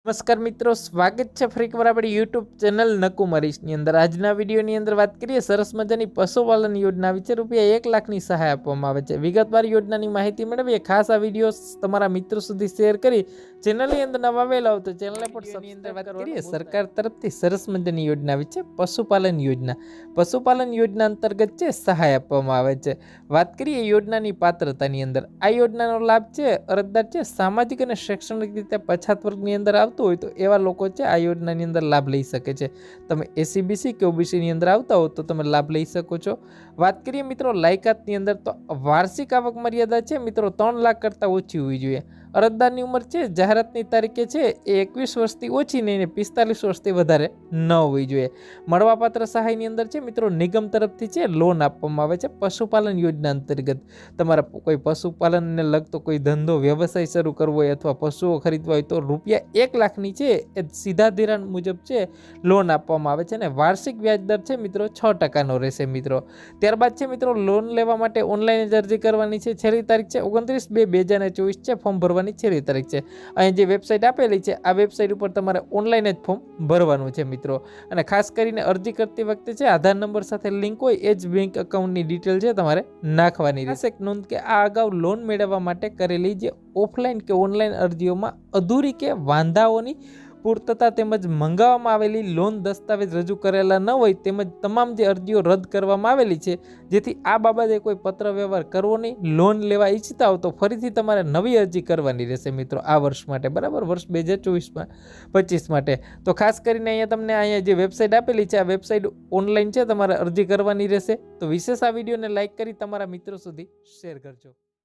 નમસ્કાર મિત્રો, સ્વાગત છે ફરી એકવાર આપણી યુટ્યુબ ચેનલ નકુમરીશની અંદર। આજના વિડીયોની અંદર વાત કરીએ સરસ મજાની પશુપાલન યોજના વિશે। ₹1 લાખની સહાય આપવામાં આવે છે। વિગતવાર યોજનાની માહિતી મેળવીએ। ખાસ આ વિડીયો તમારા મિત્રો સુધી શેર કરી ચેનલની અંદર નવા આવેલા હો તો ચેનલને પણ સબસ્ક્રાઇબ વાત કરીએ સરકાર તરફથી સરસ મજાની યોજના વિશે। પશુપાલન યોજના અંતર્ગત છે સહાય આપવામાં આવે છે। વાત કરીએ યોજનાની પાત્રતાની અંદર, આ યોજનાનો લાભ છે અરજદાર છે સામાજિક અને શૈક્ષણિક રીતે પછાત વર્ગની અંદર હોય તો એવા લોકો છે આ યોજનાની અંદર લાભ લઈ શકે છે। તમે એસસીબીસી કે ઓબીસી ની અંદર આવતા હો તો તમે લાભ લઈ શકો છો। વાત કરીએ મિત્રો લાયકાતની અંદર તો વાર્ષિક આવક મર્યાદા છે મિત્રો 3 લાખ કરતાં ઓછી હોવી જોઈએ। અરજદારની ઉંમર છે જાહેરાતની તારીખે છે એ 21 વર્ષથી ઓછી નહીં 45 વર્ષથી વધારે ન હોવી જોઈએ। મળવાપાત્ર સહાયની અંદર છે મિત્રો નિગમ તરફથી છે લોન આપવામાં આવે છે પશુપાલન યોજના અંતર્ગત। તમારા કોઈ પશુપાલનને લગતો કોઈ ધંધો વ્યવસાય શરૂ કરવો હોય અથવા પશુઓ ખરીદવા હોય તો ₹1 લાખની છે એ સીધા ધિરાણ મુજબ છે લોન આપવામાં આવે છે અને વાર્ષિક વ્યાજ દર છે મિત્રો 6% રહેશે મિત્રો। ત્યારબાદ છે મિત્રો લોન લેવા માટે ઓનલાઈન જ અરજી કરવાની છે। છેલ્લી તારીખ છે 29/2/2024 છે। ફોર્મ ભરવાની છેલ્લી તારીખ છે। અહીં જે વેબસાઇટ આપેલી છે આ વેબસાઇટ ઉપર તમારે ઓનલાઈન જ ફોર્મ ભરવાનું છે મિત્રો। અને ખાસ કરીને અરજી કરતી વખતે છે આધાર નંબર સાથે લિંક હોય એ જ બેંક એકાઉન્ટની ડિટેલ છે તમારે નાખવાની રહેશે। નોંધ કે આ અગાઉ લોન મેળવવા માટે કરેલી જે ઓફલાઈન કે ઓનલાઈન અરજીઓમાં અધૂરી કે વાંધાઓની પૂર્તતા તેમજ મંગાવવામાં આવેલી લોન દસ્તાવેજ રજૂ કરેલા ન હોય તેમજ તમામ જે અરજીઓ રદ કરવામાં આવેલી છે, જેથી આ બાબતે કોઈ પત્ર વ્યવહાર કરવો નહીં। લોન લેવા ઈચ્છતા હો તો ફરીથી તમારે નવી અરજી કરવાની રહેશે મિત્રો આ વર્ષ માટે, બરાબર, વર્ષ 2024-25 માટે। તો ખાસ કરીને અહીંયા જે વેબસાઇટ આપેલી છે આ વેબસાઇટ ઓનલાઈન છે, તમારે અરજી કરવાની રહેશે। તો વિશેષ આ વિડીયોને લાઇક કરી તમારા મિત્રો સુધી શેર કરજો।